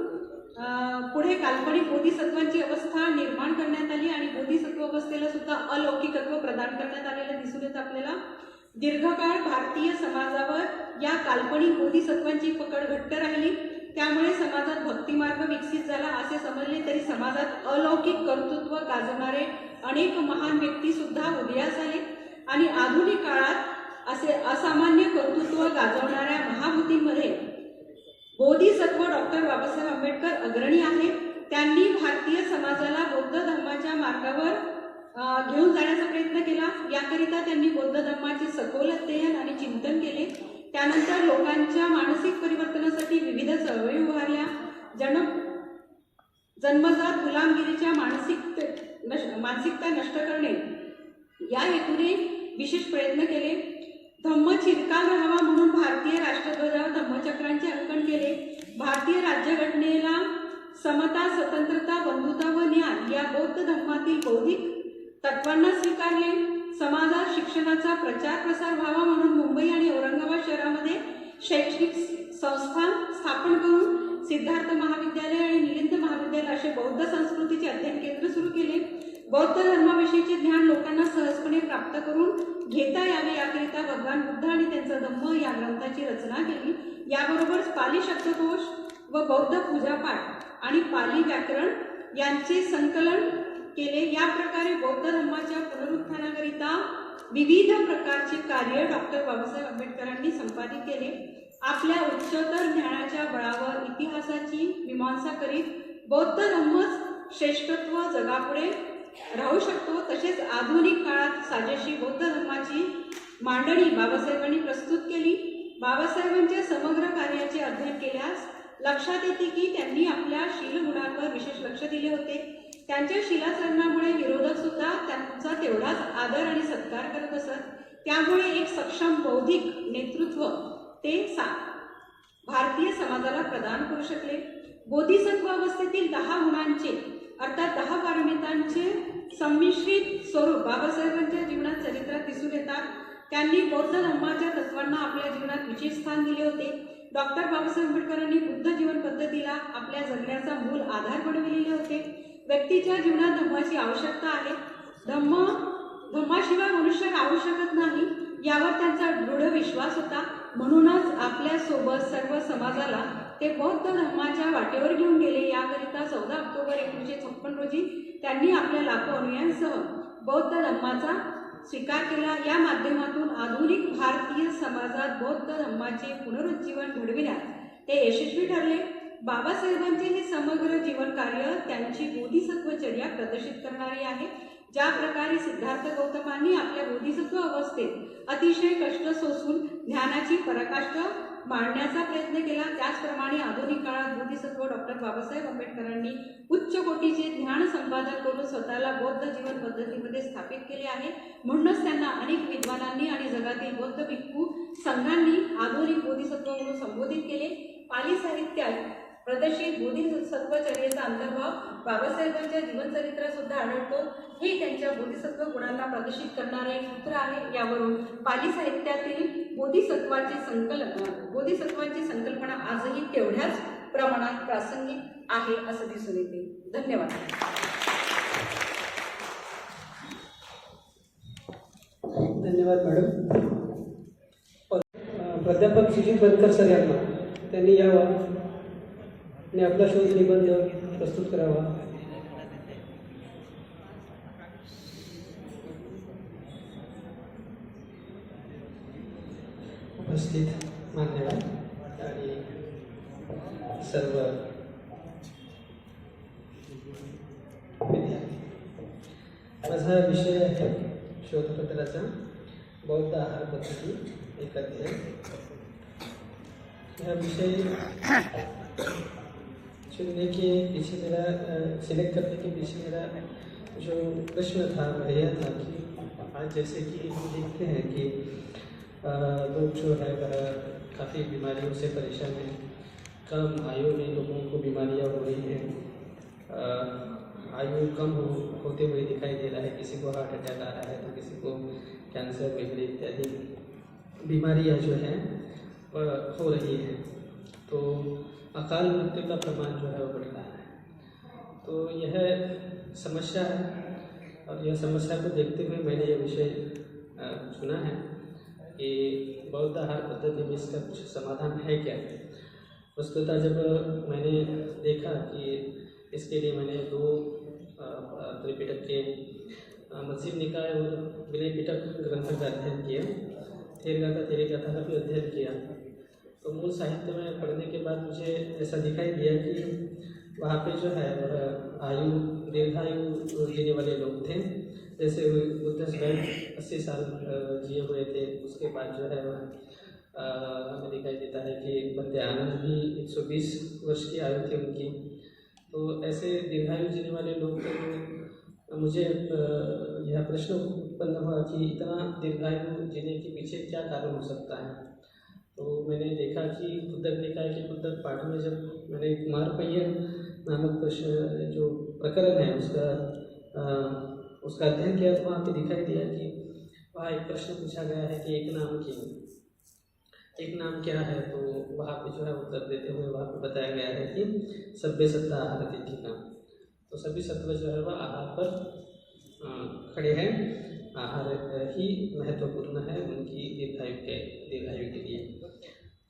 पुढे काल्पनिक बोधिसत्वांची अवस्था निर्माण करण्यात आली आणि बोधिसत्व अवस्थेला सुद्धा अलौकिकत्व प्रदान करण्यात आलेलं दिसून येतं आपल्याला. दीर्घकाळ भारतीय समाजावर या काल्पनिक बोधिसत्वांची पकड घट्ट राहिली. त्यामुळे समाजात भक्तिमार्ग विकसित झाला असे समजले तरी समाजात अलौकिक कर्तृत्व गाजवणारे अनेक महान व्यक्ती सुद्धा उदयास आले आणि आधुनिक काळात असे असामान्य कर्तृत्व गाजवणाऱ्या महाभूतींमध्ये बोधिसत्व डॉक्टर बाबासाहेब आंबेडकर अग्रणी आहे. त्यांनी भारतीय समाजाला बौद्ध धर्माच्या मार्गावर घेऊन जाण्याचा प्रयत्न केला. याकरिता त्यांनी बौद्ध धर्माचे सखोल अध्ययन आणि चिंतन केले. त्यानंतर लोकांच्या मानसिक परिवर्तनासाठी विविध चळवळी उभारल्या. जन्मजात गुलामगिरीच्या मानसिकता नष्ट करणे या हेतूने विशेष प्रयत्न केले. धम्म चिरकाल राहावा म्हणून भारतीय राष्ट्रध्वजावर धम्मचक्रांचे अंकन केले. भारतीय राज्यघटनेला समता, स्वतंत्रता, बंधुता व न्याय या बौद्ध धर्मातील बौद्धिक तत्वांना स्वीकारले. समाजात शिक्षणाचा प्रचार प्रसार व्हावा म्हणून मुंबई आणि औरंगाबाद शहरामध्ये शैक्षणिक संस्था स्थापन करून सिद्धार्थ महाविद्यालय आणि मिलिंद महाविद्यालय असे बौद्ध संस्कृतीचे अध्ययन केंद्र सुरू केले. बौद्ध धर्माविषयीचे ज्ञान लोकांना सहजपणे प्राप्त करून घेता यावे याकरिता भगवान बुद्ध आणि त्यांचा धम्म या ग्रंथाची रचना केली. याबरोबरच पाली शब्दकोश व बौद्ध पूजापाठ आणि पाली व्याकरण यांचे संकलन केले. या प्रकारे बौद्ध धर्माच्या पुनरुत्थानाकरिता विविध प्रकारचे कार्य डॉक्टर बाबासाहेब आंबेडकरांनी संपादित केले. आपल्या उच्चतर ज्ञानाच्या बळावर इतिहासाची मीमांसा करीत बौद्ध धर्मच श्रेष्ठत्व जगापुढे राहू शकतो. तसेच आधुनिक काळात साजेशी बौद्ध धर्माची मांडणी बाबासाहेबांनी प्रस्तुत केली. बाबासाहेबांच्या समग्र कार्याचे अध्ययन केल्यास लक्षात येते की त्यांनी आपल्या शीलगुणांवर विशेष लक्ष दिले होते. त्यांच्या शिलाचरणामुळे विरोधक सुद्धा त्यांचा तेवढाच आदर आणि सत्कार करत असत. त्यामुळे एक सक्षम बौद्धिक नेतृत्व ते भारतीय समाजाला प्रदान करू शकले. बोधिसत्व अवस्थेतील 10 गुणांचे अर्थात 10 पारमितांचे संमिश्रित स्वरूप बाबासाहेबांच्या जीवनात चरित्रात दिसून येतात. त्यांनी बौद्ध धर्माच्या तत्वांना आपल्या जीवनात विशेष स्थान दिले होते. डॉक्टर बाबासाहेब आंबेडकरांनी बुद्ध जीवन पद्धतीला आपल्या जगण्याचा मूल आधार बनविलेले होते. व्यक्तीच्या जीवनात धम्माची आवश्यकता आहे. धम्माशिवाय मनुष्य राहू शकत नाही यावर त्यांचा दृढ विश्वास होता. म्हणूनच आपल्यासोबत सर्व समाजाला ते बौद्ध धर्माच्या वाटेवर घेऊन गेले. याकरिता 14 ऑक्टोबर 1956 रोजी त्यांनी आपल्या लाखो अनुयायांसह बौद्ध धर्माचा स्वीकार केला. या माध्यमातून आधुनिक भारतीय समाजात बौद्ध धर्माचे पुनरुज्जीवन घडविण्यात ते यशस्वी ठरले. बाबासाहेबांचे हे समग्र जीवन कार्य त्यांची बोधिसत्वचर्या प्रदर्शित करणारे आहे. ज्या प्रकारे सिद्धार्थ गौतमांनी आपल्या बोधिसत्व अवस्थेत अतिशय कष्ट सोसून ज्ञानाची पराकाष्ठा मांडण्याचा प्रयत्न केला, त्याचप्रमाणे आधुनिक काळात बोधिसत्व डॉक्टर बाबासाहेब आंबेडकरांनी उच्च कोटीचे ज्ञान संपादन करून स्वतःला बौद्ध जीवन पद्धतीमध्ये स्थापित केले आहे. म्हणूनच त्यांना अनेक विद्वानांनी आणि जगातील बौद्ध भिक्खू संघांनी आधुनिक बोधिसत्व म्हणून संबोधित केले. पाली साहित्यात प्रदर्शित बोधिसत्वचर्येचा अंतर्भाव बाबासाहेबांच्या जीवनचरित्रात सुद्धा आढळतो. हे त्यांच्या बोधिसत्व गुणांना प्रदर्शित करणारे एक सूत्र आहे. यावरून पाली साहित्यातील बोधिसत्वाची संकल्पना आजही तेवढ्याच प्रमाणात प्रासंगिक आहे असं दिसून येते. धन्यवाद. धन्यवाद मॅडम. प्राध्यापक सुजित बनकर सर यांना त्यांनी यावं आणि आपला शोध निबंध प्रस्तुत करावा. उपस्थित मान्यवर आणि सर्व विद्यार्थी, माझा विषय आहे शोधपत्राचा बौद्ध आहार पद्धती एक अध्याय. यह विषय चुनने के पीछे मेरा सिलेक्ट करने के पीछे मेरा जो प्रश्न था वह यह था कि आज जैसे कि हम देखते हैं कि लोग जो है वह काफ़ी बीमारियों से परेशान हैं. कम आयु में लोगों को बीमारियां हो रही हैं. आयु कम होते हुए दिखाई दे रहा है. किसी को हार्ट अटैक आ रहा है तो किसी को कैंसर वगैरह इत्यादि बीमारियां जो हैं वह हो रही हैं. तो अकाल मृत्यु का प्रमाण जो है वो बढ़ रहा है. तो यह समस्या है और यह समस्या को देखते हुए मैंने यह विषय चुना है कि बौद्ध आहार पद्धति में इसका कुछ समाधान है क्या. वस्तुतः जब मैंने देखा कि इसके लिए मैंने 2 त्रिपिटक के मध्यम निकाय और विनय पिटक ग्रंथों का अध्ययन किया. थेरगाथा का भी अध्ययन किया. तो मूल साहित्य में पढ़ने के बाद मुझे ऐसा दिखाई दिया कि वहाँ पे जो है दीर्घायु जीने वाले लोग थे. जैसे बुद्ध स्वयं 80 साल जिए हुए थे. उसके बाद जो है हमें दिखाई देता है कि बंदे आनंद भी 120 वर्ष की आयु थी उनकी. तो ऐसे दीर्घायु जीने वाले लोग तो मुझे यह प्रश्न उत्पन्न हुआ कि इतना दीर्घायु जीने के पीछे क्या कारण हो सकता है. तो मैंने देखा कि कुद्दक निकाय के कुद्दक पाठ में जब मैंने कुमारपय्य नामक प्रश्न जो प्रकरण है उसका अध्ययन किया तो वहाँ पे दिखाई दिया कि वहाँ एक प्रश्न पूछा गया है कि एक नाम क्या है. तो वहाँ पे जो है उत्तर देते हुए वहाँ पे बताया गया है कि सभ्य सत्ता आहार तिथि का. तो सभी सत्व जो है वह आहार पर खड़े हैं, आहार ही महत्वपूर्ण है उनकी दीर्घायु के लिए।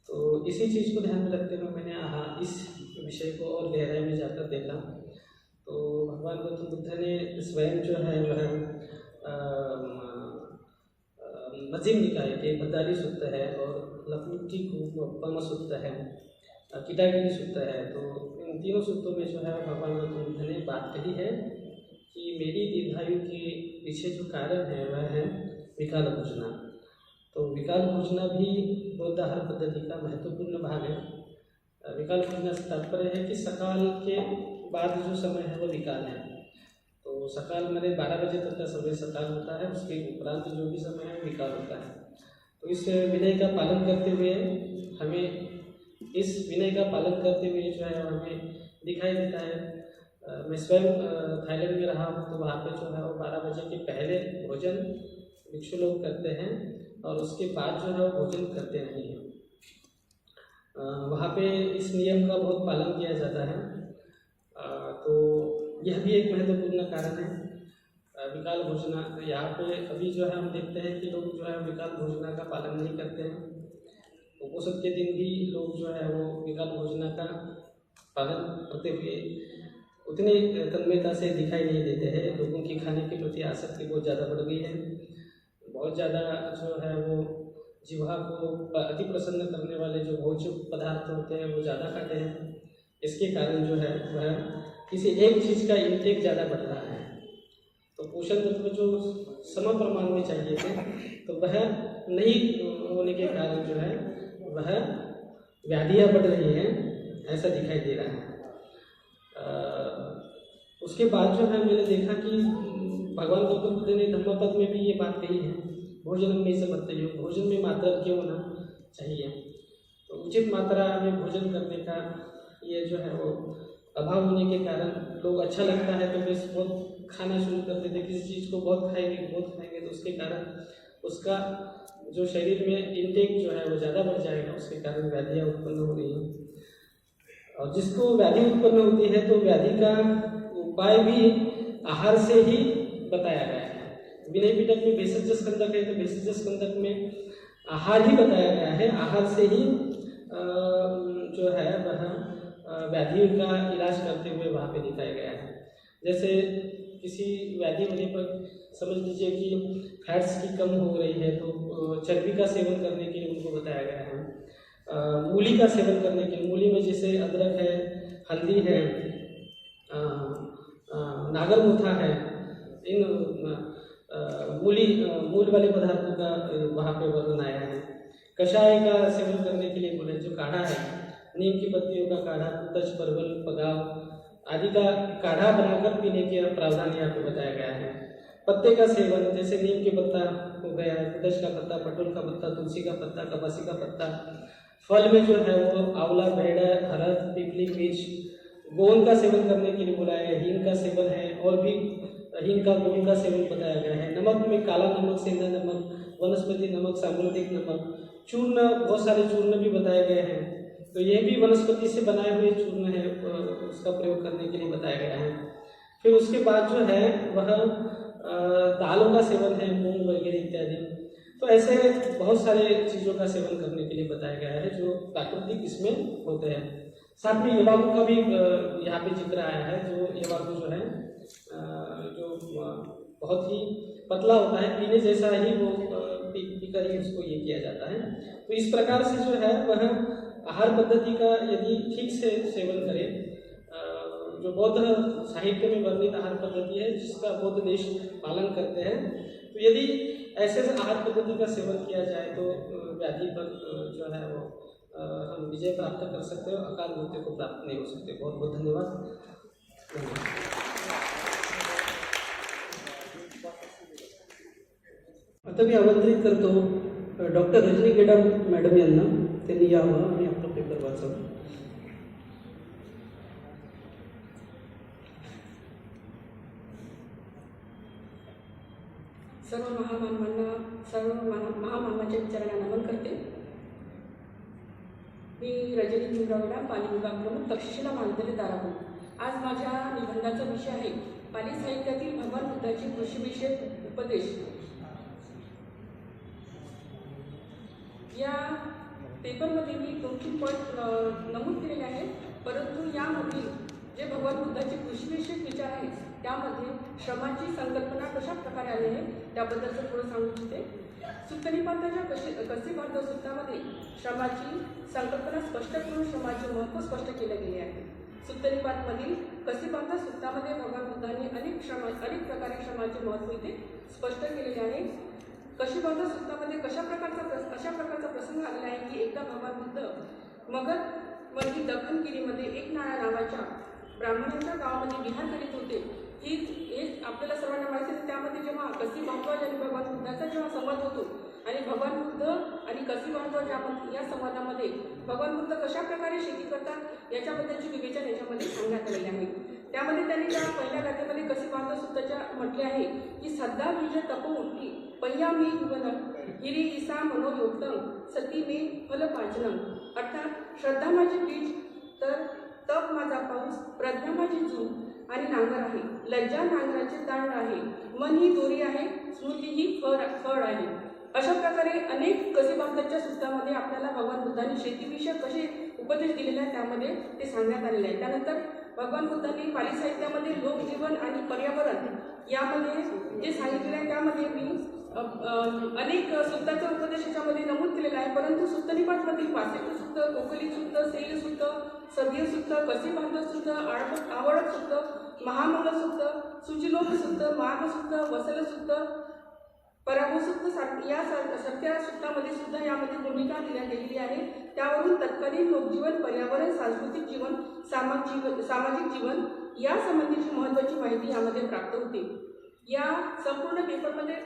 तो इसी चीज़ को ध्यान में रखते हुए मैंने इस विषय को और गहराई में जाकर देखा। तो भगवान गौतम बुद्ध ने स्वयं जो है वह मध्यम निकाय के बद्दाली सूत्र है और लखनऊटी को सूत्र है, किटागिरी सूत्र है। तो इन तीनों सूत्रों में जो है भगवान गौतम बुद्ध ने बात कही है कि मेरी दीर्घायु के पीछे जो कारण है वह है विकाल भोजना। तो विकाल भोजना भी बौद्ध आहार पद्धति का महत्वपूर्ण भाग है। विकाल भोजना से तात्पर्य है कि सकाल के बाद जो समय है वो विकाल है। तो सकाल मैंने 12 बजे तक का समय सकाल होता है, उसके उपरांत जो भी समय है विकाल होता है। तो इस विनय का पालन करते हुए जो है हमें दिखाई देता है। मैं स्वयं थाईलैंड में रहा हूँ, तो वहाँ पे जो है वो 12 बजे के पहले भोजन भिक्षु लोग करते हैं और उसके बाद जो है वो भोजन करते नहीं हैं। वहाँ पे इस नियम का बहुत पालन किया जाता है। तो यह भी एक महत्वपूर्ण कारण है विकाल भोजना। यहाँ पे अभी जो है हम देखते हैं कि लोग जो है विकाल भोजना का पालन नहीं करते हैं। उपोषण के दिन भी लोग जो है वो विकाल भोजना का पालन करते हुए उतनी तन्मयता से दिखाई नहीं देते हैं। लोगों की खाने के प्रति आसक्ति बहुत ज़्यादा बढ़ गई है। बहुत ज़्यादा जो है वो जिह्वा को अति प्रसन्न करने वाले जो भोज्य पदार्थ होते हैं वो ज़्यादा खाते हैं। इसके कारण जो है वह किसी एक चीज़ का इंटेक ज़्यादा बढ़ रहा है। तो पोषण तत्व जो सम प्रमाण में चाहिए थे तो वह नहीं होने के कारण जो है वह व्याधियाँ बढ़ रही हैं, ऐसा दिखाई दे रहा है। उसके बाद जो है मैंने देखा कि भगवान गौतम बुद्ध ने धम्मपद में भी ये बात कही है, भोजन में से बतइयो, भोजन में मात्रा क्यों होना चाहिए। तो उचित मात्रा में भोजन करने का ये जो है वो अभाव होने के कारण लोग अच्छा लगता है तो बस बहुत खाना शुरू कर देते, किसी चीज़ को बहुत खाएंगे तो उसके कारण उसका जो शरीर में इंटेक जो है वो ज़्यादा बढ़ जाएगा, उसके कारण व्याधियाँ उत्पन्न हो रही हैं। और जिसको व्याधि उत्पन्न होती है तो व्याधि का उपाय भी आहार से ही बताया गया है। विनय पिटक में भेषज स्कंदक है, तो भेषज स्कंदक में आहार ही बताया गया है। आहार से ही जो है वह व्याधि का इलाज करते हुए वहाँ पे दिखाया गया है। जैसे किसी व्याधि होने पर समझ लीजिए कि फैट्स की कम हो रही है तो चर्बी का सेवन करने के लिए उनको बताया गया है। मूली का सेवन करने के लिए, मूली में जैसे अदरक है, हल्दी है, नागरमोथा है, इन मूल वाले पदार्थों का वहाँ पे वर्णन आया है। कषाय का सेवन करने के लिए बोले, जो काढ़ा है, नीम की पत्तियों का काढ़ा, कुतच, परवल, पगाव आदि का काढ़ा बनाकर पीने के प्रावधान यहाँ पे बताया गया है। पत्ते का सेवन, जैसे नीम के पत्ता हो गया, कुतच का पत्ता, पटोल का पत्ता, तुलसी का पत्ता, कपासी का पत्ता। फल में जो है वो आंवला, भेड़ा, हरद, पिपली, मिर्च, गोंद का सेवन करने के लिए बुलाया है। हींग का सेवन है और भी हींग का गोंद का सेवन बताया गया है। नमक में काला नमक, सेंधा नमक, वनस्पति नमक, सामुद्रिक नमक, चूर्ण, बहुत सारे चूर्ण भी बताए गए हैं। तो ये भी वनस्पति से बनाए हुए चूर्ण है, उसका प्रयोग करने के लिए बताया गया है। फिर उसके बाद जो है वह दालों का सेवन है, मूंग वगैरह इत्यादि। तो ऐसे बहुत सारे चीज़ों का सेवन करने के लिए बताया गया है जो प्राकृतिक इसमें होते हैं। साथ में यवागु का भी यहाँ पे जिक्र आया है। जो यवागु जो है जो बहुत ही पतला होता है, पीने जैसा ही वो पीकर ही उसको ये किया जाता है। तो इस प्रकार से जो है वह आहार पद्धति का यदि ठीक से सेवन करें, जो बौद्ध साहित्य में वर्णित आहार पद्धति है जिसका बौद्ध देश पालन करते हैं, तो यदि ऐसे आहार पद्धति का सेवन किया जाए तो व्याधि पर जो है वो हम विजय प्राप्त कर सकते हैं, अकाल मृत्यु को प्राप्त नहीं हो सकते। बहुत बहुत धन्यवाद। आता मी आमंत्रित करतो डॉक्टर रजनी गेडाम मॅडम यांना, त्यांनी यावं आणि आपलं पेपर वाचावं। सर्व महामानवाच्या विचारांना नमन करते। मी रजनी गेडाम, पाणी विभाग प्रमुख, तक्षशिला महाविद्यालय दारापूर। आज माझ्या निबंधाचा विषय आहे पाली साहित्यातील भगवान बुद्धाची कृषीविषयक उपदेश या पेपरमध्ये मी 2-3 पॉईंट नमूद केलेले आहेत, परंतु यामधील जे भगवान बुद्धाचे कृषीविषयक विचार आहेत त्यामध्ये श्रमाची संकल्पना कशा प्रकारे आली आहे त्याबद्दलचं थोडं सांगू इच्छिते. सुत्तनिपाताच्या कसीबाद्ध सूत्रामध्ये श्रमाची संकल्पना स्पष्ट करून श्रमाचे महत्त्व स्पष्ट केले गेले आहे. सुत्तनिपातमधील कसीबाद्ध सूत्रामध्ये भगवान बुद्धांनी अनेक प्रकारे श्रमाचे महत्त्व इथे स्पष्ट केलेले आहे. कशीबाद्ध सूत्रामध्ये अशा प्रकारचा प्रसंग आलेला आहे की एकदा भगवान बुद्ध मगध दख्खनगिरीमध्ये एक नाळा नावाच्या ब्राह्मणांच्या गावामध्ये विहार करीत होते. हे आपल्याला सर्वांना माहिती आहे. त्यामध्ये जेव्हा कसी भारद्वाज आणि भगवान बुद्धाचा जेव्हा संवाद होतो आणि भगवान बुद्ध आणि कसी भारद्वाज या संवादामध्ये भगवान बुद्ध कशा प्रकारे शेती करतात याच्याबद्दलचे विवेचन याच्यामध्ये सांगण्यात आलेले आहे. त्यामध्ये त्यांनी त्या पहिल्या गाथेमध्ये कसी भारद्वाज सूत्राच्या म्हटले आहे की सद्दा बीज तपो उठी पय्या मे युवन हिरी ईसा मनोयोक्तम सती मे फल पाचनम. अर्थात श्रद्धा माझे बीज तर तप माझा पाऊस, प्रज्ञा माझी चूल आणि नांगर आहे, लज्जा नांगराचे दांड आहे, मन ही दोरी आहे, स्मृती ही फळ आहे. अशा प्रकारे अनेक कसीबाद्धाच्या सूत्रामध्ये आपल्याला भगवान बुद्धांनी शेतीविषयक कसे उपदेश दिलेले आहे त्यामध्ये ते सांगण्यात आलेले आहे. त्यानंतर भगवान बुद्धांनी पाली साहित्यामध्ये लोकजीवन आणि पर्यावरण यामध्ये जे सांगितलेले आहे त्यामध्ये मी अनेक सूत्राचा उपदेश याच्यामध्ये नमूद केलेला आहे, परंतु सुत्तनिपातमधील पासेट सूत्र, कोकली सूत्र, सैल सूत्र, सगीर सूत्र, कसीबाद्ध सूत्र, आवडक सूत्र, महामंगल सूत्र, सुचिलोक सूत्र, मार्ग सूत्र, वसल सूत्र, पराभव सूत्र या सत्या सूत्रामध्ये सुद्धा यामध्ये भूमिका दिल्या गेलेली आहे. त्यावरून तत्कालीन लोकजीवन, पर्यावरण, सांस्कृतिक जीवन, सामाजिक जीवन या संबंधीची महत्त्वाची माहिती यामध्ये प्राप्त होते. या संपूर्ण पेपरमध्ये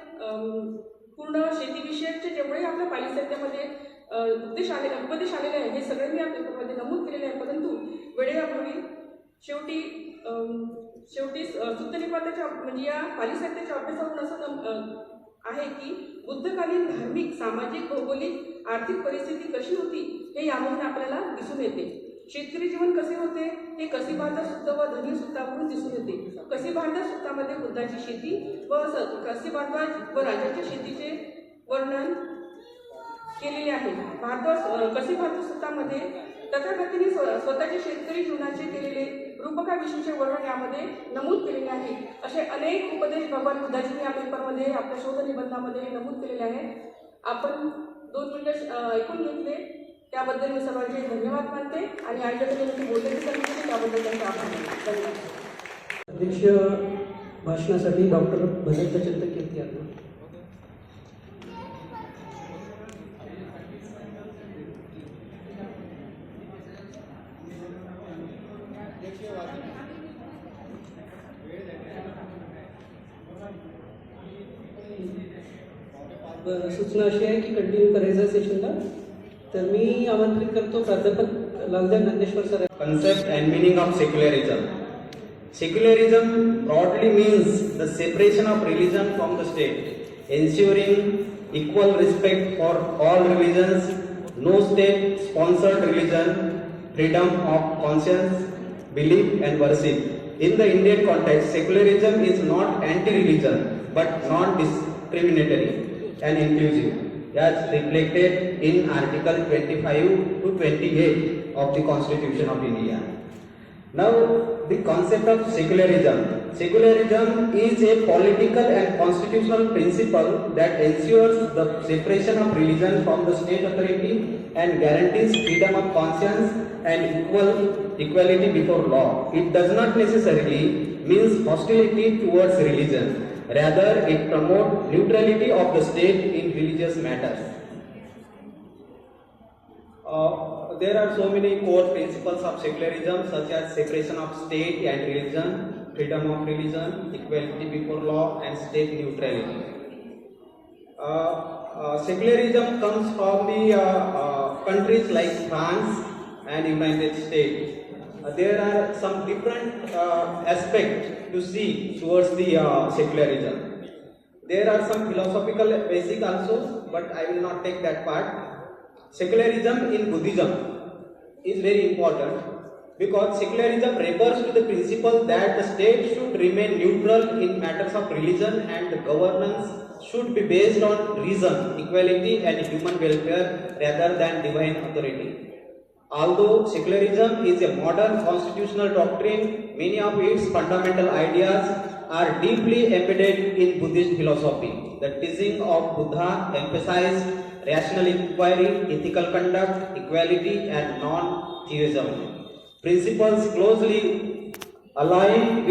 पूर्ण शेतीविषयकचे जेवढे आपल्या पाली साहित्यामध्ये उपदेश आलेले आहे हे सगळे मी या पेपरमध्ये नमूद केलेले आहे, परंतु वेळेअभावी शेवटी सुत्तनिपाताच्या म्हणजे या पाली साहित्याच्या अभ्यासावरून असं आहे की बुद्धकालीन धार्मिक, सामाजिक, भौगोलिक, आर्थिक परिस्थिती कशी होती हे यामधून आपल्याला दिसून येते. शेतकरी जीवन कसे होते हे कसीबाद्ध सूत्र व धनी सूत्रावरून दिसून येते. कसीबाद्ध सूत्रामध्ये बुद्धाची शेती व कसीबाद्ध व राजाच्या शेतीचे वर्णन केलेले आहे. कसीबाद्ध सूत्रामध्ये तथागतीने स्वतःचे शेतकरी जीवनाचे केलेले रूपकाविषयीचे वर्णन यामध्ये नमूद केलेले आहे. असे अनेक उपदेश भगवान बुद्धांनी या पेपरमध्ये आपल्या शोध निबंधामध्ये नमूद केलेले आहेत. आपण 2 मिनिटं ऐकून घेतले त्याबद्दल मी सर्वांचे धन्यवाद मानते आणि आयोजकांनी बोलण्याची संधी दिली त्याबद्दल त्यांचा आभार. धन्यवाद. अध्यक्ष भाषणासाठी डॉक्टर भदंत चंद्रकीर्ती यांना. सूचना अशी आहे की कंटिन्यू करायचं सेशनला, तर मी आमंत्रित करतो प्राध्यापक Laldev Nandeshwar sir. Concept and meaning of secularism. Secularism broadly means the separation of religion from the state, ensuring equal respect for all religions, no state-sponsored religion, freedom of conscience, belief and worship. In the Indian context, secularism is not anti-religion but non-discriminatory and inclusive, as reflected in Article 25 to 28 of the Constitution of India. Now, the concept of secularism. Secularism is a political and constitutional principle that ensures the separation of religion from the state authority and guarantees freedom of conscience and equality before law. It does not necessarily mean hostility towards religion. Rather, it promotes neutrality of the state in religious matters. There are so many core principles of secularism, such as separation of state and religion, freedom of religion, equality before law, and state neutrality. Secularism comes from the countries like France and United States. There are some different aspects to see towards the secularism. There are some philosophical basic also, but I will not take that part. Secularism in Buddhism is very important because secularism refers to the principle that the state should remain neutral in matters of religion and the governance should be based on reason, equality and human welfare rather than divine authority. Although secularism is a modern constitutional doctrine, many of its fundamental ideas are deeply embedded in Buddhist philosophy. The teaching of Buddha emphasized rational inquiry, ethical conduct, equality and non-theism. Principles closely aligned with